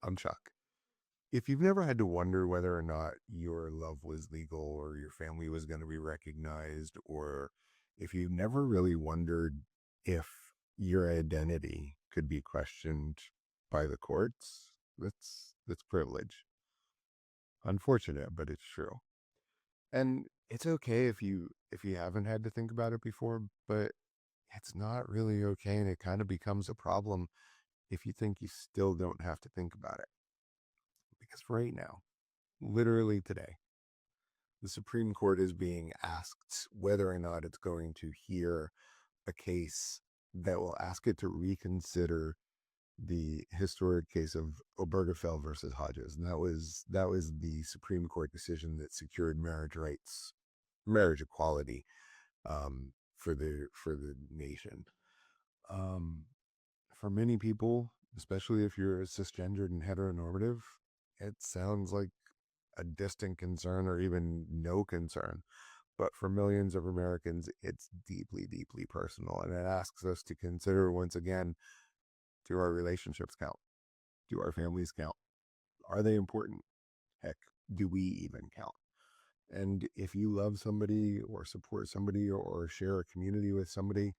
I'm Chuck. If you've never had to wonder whether or not your love was legal or your family was going to be recognized, or if you never really wondered if your identity could be questioned by the courts, that's privilege. Unfortunate, but it's true. And it's okay if you haven't had to think about it before, but it's not really okay, and it kind of becomes a problem if you think you still don't have to think about it. Because right now, literally today, the Supreme Court is being asked whether or not it's going to hear a case that will ask it to reconsider the historic case of Obergefell versus Hodges. And that was the Supreme Court decision that secured marriage rights, marriage equality, for the nation. Um, for many people, especially if you're cisgendered and heteronormative, it sounds like a distant concern or even no concern. But for millions of Americans, it's deeply, deeply personal. And it asks us to consider once again, do our relationships count? Do our families count? Are they important? Heck, do we even count? And if you love somebody or support somebody or share a community with somebody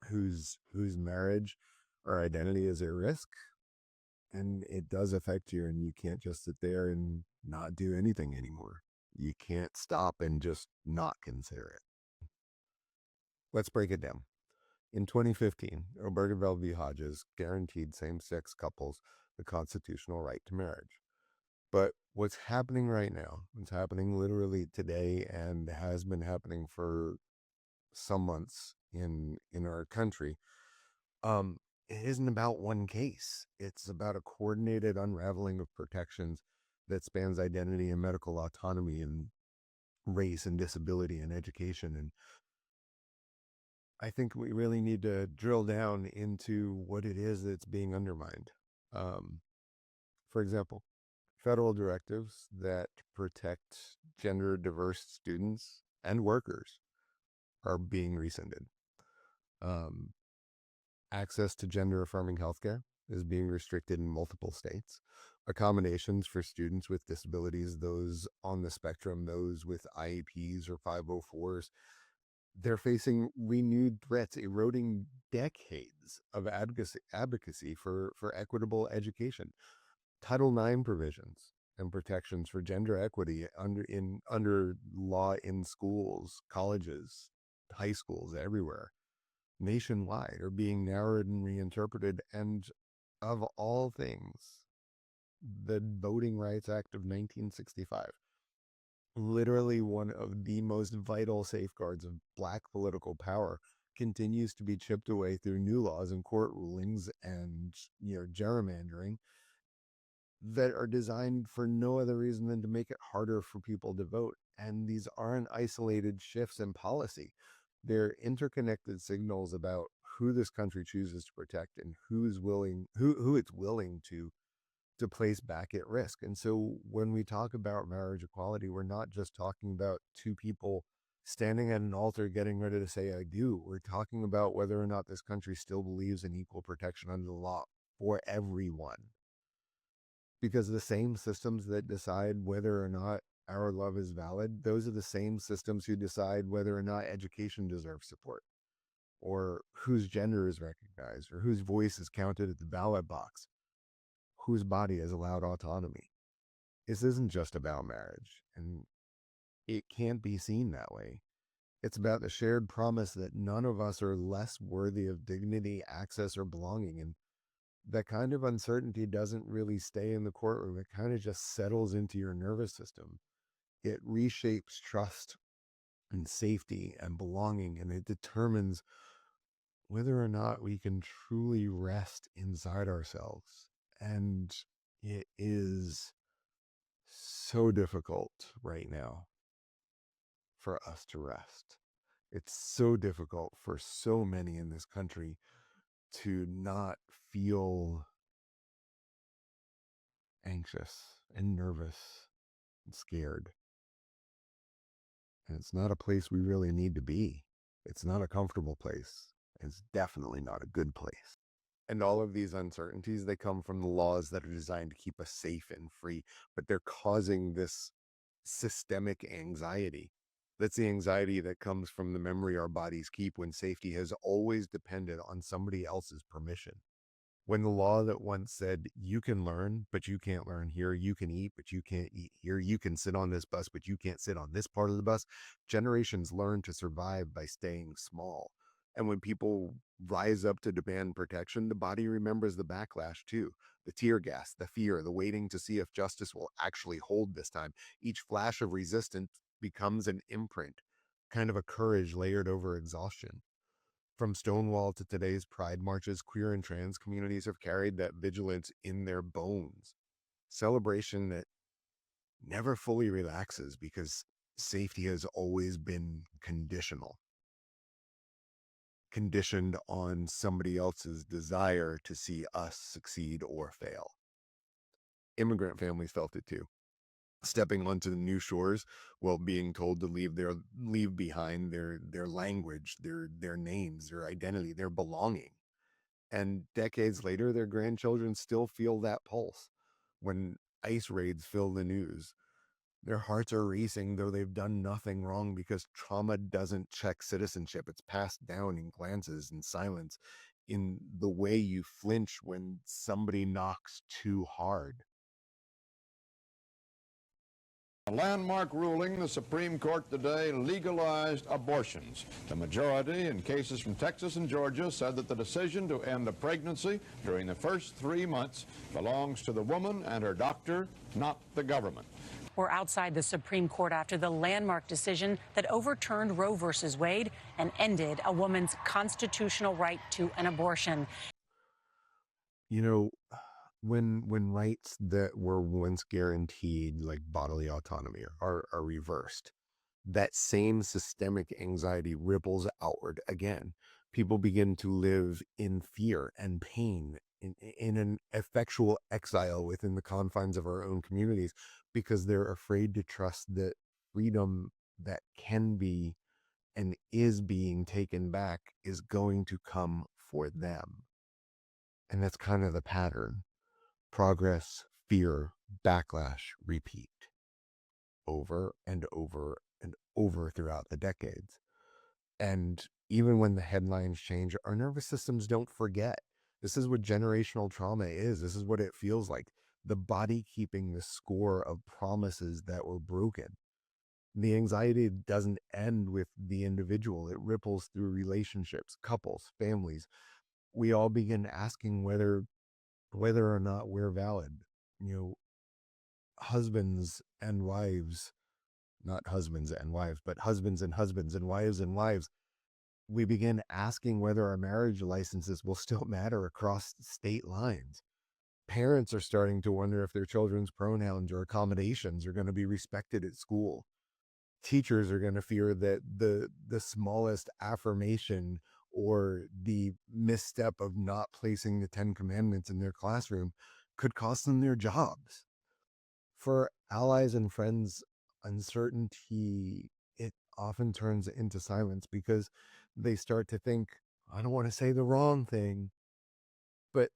whose marriage or identity is at risk, and it does affect you, and you can't just sit there and not do anything anymore. You can't stop and just not consider it. Let's break it down. In 2015, Obergefell v. Hodges guaranteed same-sex couples the constitutional right to marriage. But what's happening right now, what's happening literally today and has been happening for some months in our country, um, it isn't about one case. It's about a coordinated unraveling of protections that spans identity and medical autonomy and race and disability and education. And I think we really need to drill down into what it is that's being undermined. Um, for example, federal directives that protect gender diverse students and workers are being rescinded. Um, Access to gender affirming healthcare is being restricted in multiple states. Accommodations for students with disabilities, those on the spectrum, those with IEPs or 504s, they're facing renewed threats, eroding decades of advocacy for equitable education. Title IX provisions and protections for gender equity under law in schools, colleges, high schools, everywhere, nationwide, are being narrowed and reinterpreted. And of all things, the Voting Rights Act of 1965, literally one of the most vital safeguards of Black political power, continues to be chipped away through new laws and court rulings and gerrymandering that are designed for no other reason than to make it harder for people to vote. And these aren't isolated shifts in policy. They're interconnected signals about who this country chooses to protect and who it's willing to place back at risk. And so when we talk about marriage equality, we're not just talking about two people standing at an altar getting ready to say I do. We're talking about whether or not this country still believes in equal protection under the law for everyone. Because the same systems that decide whether or not our love is valid, those are the same systems who decide whether or not education deserves support, or whose gender is recognized, or whose voice is counted at the ballot box, whose body is allowed autonomy. This isn't just about marriage, and it can't be seen that way. It's about the shared promise that none of us are less worthy of dignity, access, or belonging. And that kind of uncertainty doesn't really stay in the courtroom. It kind of just settles into your nervous system. It reshapes trust and safety and belonging, and it determines whether or not we can truly rest inside ourselves. And it is so difficult right now for us to rest. It's so difficult for so many in this country to not feel anxious and nervous and scared. And it's not a place we really need to be. It's not a comfortable place. It's definitely not a good place. And all of these uncertainties, they come from the laws that are designed to keep us safe and free, but they're causing this systemic anxiety. That's the anxiety that comes from the memory our bodies keep when safety has always depended on somebody else's permission. When the law that once said, you can learn, but you can't learn here, you can eat, but you can't eat here, you can sit on this bus, but you can't sit on this part of the bus, generations learn to survive by staying small. And when people rise up to demand protection, the body remembers the backlash too. The tear gas, the fear, the waiting to see if justice will actually hold this time. Each flash of resistance becomes an imprint, kind of a courage layered over exhaustion. From Stonewall to today's Pride marches, queer and trans communities have carried that vigilance in their bones. Celebration that never fully relaxes because safety has always been conditioned on somebody else's desire to see us succeed or fail. Immigrant families felt it too. Stepping onto the new shores while being told to leave behind their language, their names, their identity, their belonging. And decades later, their grandchildren still feel that pulse. When ICE raids fill the news, their hearts are racing, though they've done nothing wrong, because trauma doesn't check citizenship. It's passed down in glances and silence, in the way you flinch when somebody knocks too hard. A landmark ruling, the Supreme Court today legalized abortions. The majority in cases from Texas and Georgia said that the decision to end a pregnancy during the first 3 months belongs to the woman and her doctor, not the government. We're outside the Supreme Court after the landmark decision that overturned Roe versus Wade and ended a woman's constitutional right to an abortion. You know, when rights that were once guaranteed, like bodily autonomy, are reversed, that same systemic anxiety ripples outward again. People begin to live in fear and pain, in an effectual exile within the confines of our own communities, because they're afraid to trust that freedom that can be and is being taken back is going to come for them. And that's kind of the pattern: progress, fear, backlash, repeat, over and over and over throughout the decades. And even when the headlines change, our nervous systems don't forget. This is what generational trauma is. This is what it feels like. The body keeping the score of promises that were broken. The anxiety doesn't end with the individual. It ripples through relationships, couples, families. We all begin asking whether or not we're valid. You know, husbands and wives, not husbands and wives, but husbands and husbands and wives, we begin asking whether our marriage licenses will still matter across state lines. Parents are starting to wonder if their children's pronouns or accommodations are going to be respected at school. Teachers are going to fear that the smallest affirmation or the misstep of not placing the 10 commandments in their classroom could cost them their jobs. For allies and friends, uncertainty, it often turns into silence, because they start to think, I don't want to say the wrong thing. But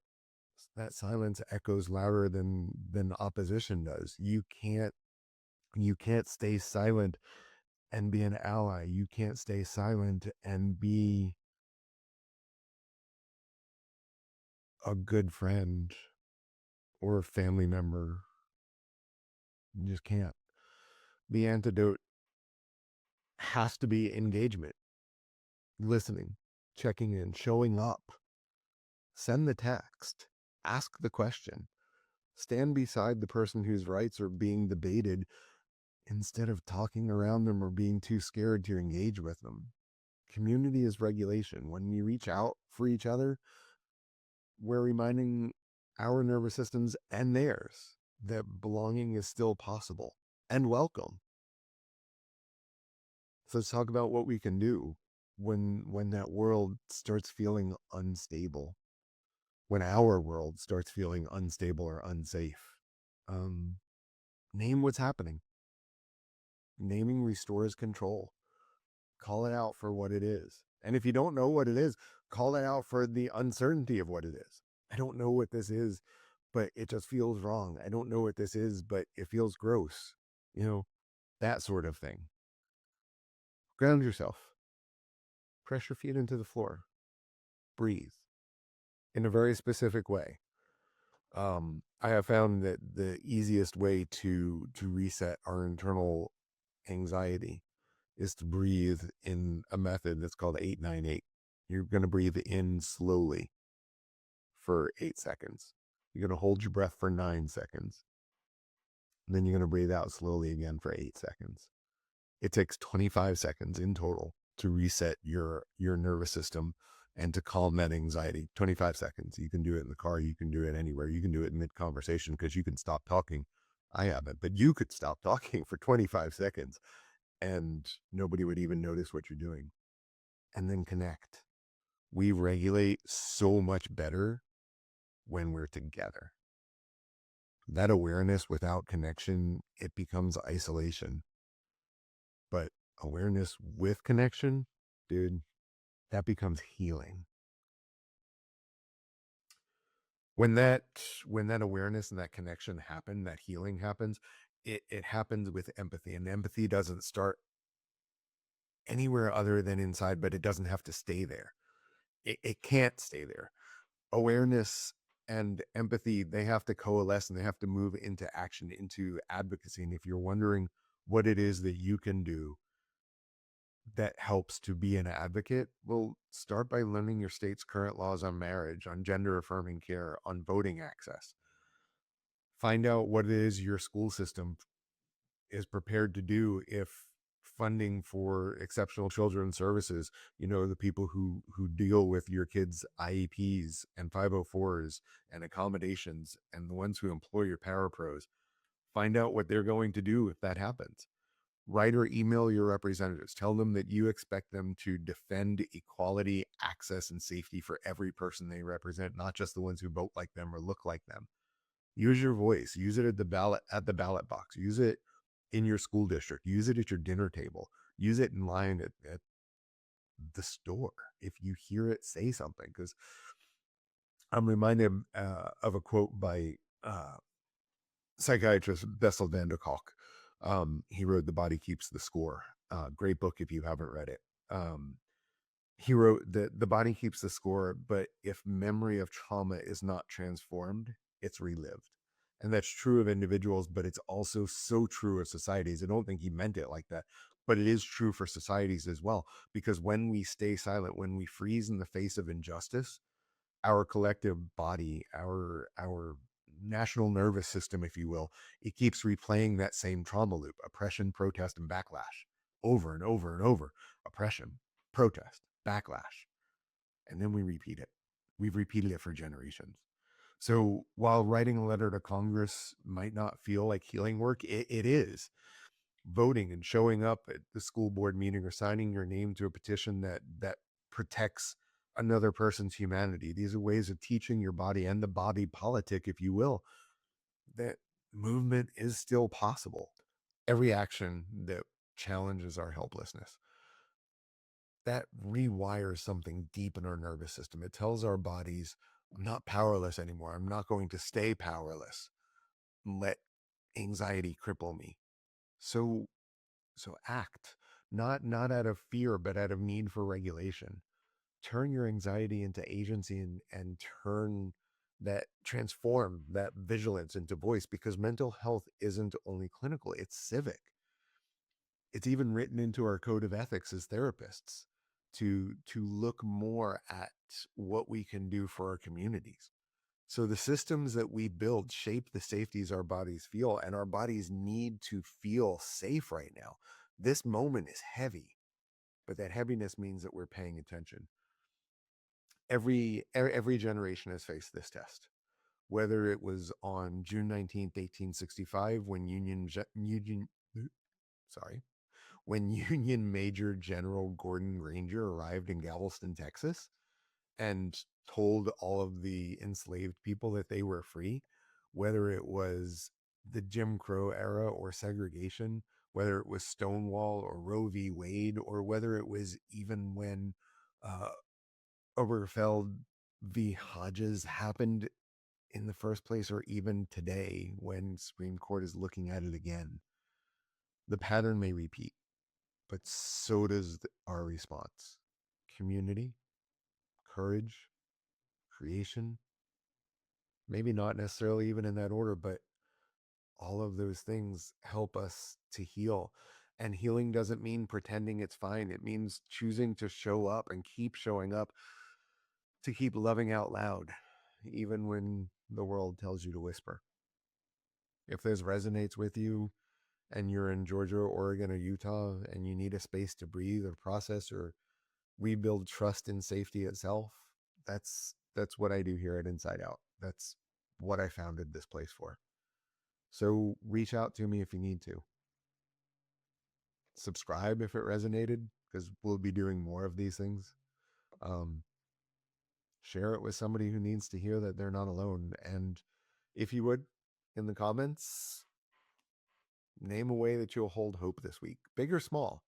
that silence echoes louder than opposition does. You can't stay silent and be an ally. You can't stay silent and be a good friend or a family member. You just can't. The antidote has to be engagement, listening, checking in, showing up. Send the text, ask the question, stand beside the person whose rights are being debated instead of talking around them or being too scared to engage with them. Community is regulation. When we reach out for each other, we're reminding our nervous systems and theirs that belonging is still possible and welcome. So let's talk about what we can do when that world starts feeling unstable, when our world starts feeling unstable or unsafe. Name what's happening. Naming restores control. Call it out for what it is. And if you don't know what it is, call it out for the uncertainty of what it is. I don't know what this is, but it just feels wrong. I don't know what this is, but it feels gross. You know, that sort of thing. Ground yourself. Press your feet into the floor. Breathe in a very specific way. I have found that the easiest way to reset our internal anxiety is to breathe in a method that's called 898. You're going to breathe in slowly for 8 seconds. You're going to hold your breath for 9 seconds. And then you're going to breathe out slowly again for 8 seconds. It takes 25 seconds in total to reset your nervous system and to calm that anxiety. 25 seconds. You can do it in the car. You can do it anywhere. You can do it mid conversation because you can stop talking. I haven't, but you could stop talking for 25 seconds and nobody would even notice what you're doing. And then connect. We regulate so much better when we're together. That awareness without connection, it becomes isolation. But awareness with connection, dude, that becomes healing. When that awareness and that connection happen, that healing happens, it happens with empathy. And empathy doesn't start anywhere other than inside, but it doesn't have to stay there. It can't stay there. Awareness and empathy, they have to coalesce and they have to move into action, into advocacy. And if you're wondering what it is that you can do that helps to be an advocate, well, start by learning your state's current laws on marriage, on gender affirming care, on voting access. Find out what it is your school system is prepared to do if funding for exceptional children's services, the people who deal with your kids' IEPs and 504s and accommodations and the ones who employ your parapros, find out what they're going to do if that happens. Write or email your representatives. Tell them that you expect them to defend equality, access, and safety for every person they represent, not just the ones who vote like them or look like them. Use your voice. Use it at the ballot box. Use it in your school district. Use it at your dinner table. Use it in line at the store. If you hear it, say something. Because I'm reminded of a quote by psychiatrist Bessel Kolk. He wrote The Body Keeps the Score. Great book if you haven't read it. He wrote that the body keeps the score, but if memory of trauma is not transformed, it's relived. And that's true of individuals, but it's also so true of societies. I don't think he meant it like that, but it is true for societies as well. Because when we stay silent, when we freeze in the face of injustice, our collective body, our national nervous system, if you will, it keeps replaying that same trauma loop: oppression, protest, and backlash, over and over and over. Oppression, protest, backlash, and then we repeat it. We've repeated it for generations. So while writing a letter to Congress might not feel like healing work, it is. Voting and showing up at the school board meeting or signing your name to a petition that protects another person's humanity. These are ways of teaching your body and the body politic, if you will, that movement is still possible. Every action that challenges our helplessness, that rewires something deep in our nervous system. It tells our bodies, I'm not powerless anymore. I'm not going to stay powerless. Let anxiety cripple me. So act, not out of fear, but out of need for regulation. Turn your anxiety into agency and transform that vigilance into voice, because mental health isn't only clinical, it's civic. It's even written into our code of ethics as therapists to look more at what we can do for our communities. So the systems that we build shape the safeties our bodies feel, and our bodies need to feel safe right now. This moment is heavy, but that heaviness means that we're paying attention. Every generation has faced this test, whether it was on June 19th, 1865, when when Union Major General Gordon Granger arrived in Galveston, Texas, and told all of the enslaved people that they were free, whether it was the Jim Crow era or segregation, whether it was Stonewall or Roe v. Wade, or whether it was even when uh, Obergefell v. Hodges happened in the first place, or even today when Supreme Court is looking at it again. The pattern may repeat, but so does our response. Community, courage, creation, maybe not necessarily even in that order, but all of those things help us to heal. And healing doesn't mean pretending it's fine. It means choosing to show up and keep showing up, to keep loving out loud, even when the world tells you to whisper. If this resonates with you and you're in Georgia, Oregon, or Utah, and you need a space to breathe or process or rebuild trust in safety itself, that's what I do here at Inside Out. That's what I founded this place for. So reach out to me if you need to. Subscribe if it resonated, because we'll be doing more of these things. Share it with somebody who needs to hear that they're not alone. And if you would, in the comments, name a way that you'll hold hope this week, big or small,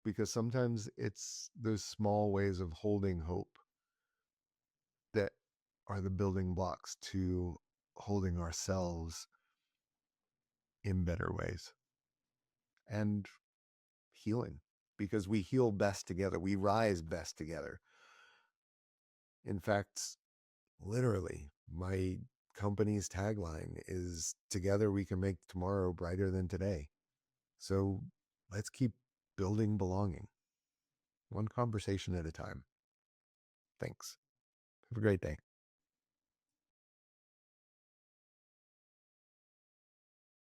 because sometimes it's those small ways of holding hope that are the building blocks to holding ourselves in better ways and healing, because we heal best together. We rise best together. In fact, literally, my company's tagline is "Together we can make tomorrow brighter than today." So let's keep building belonging, one conversation at a time. Thanks. Have a great day.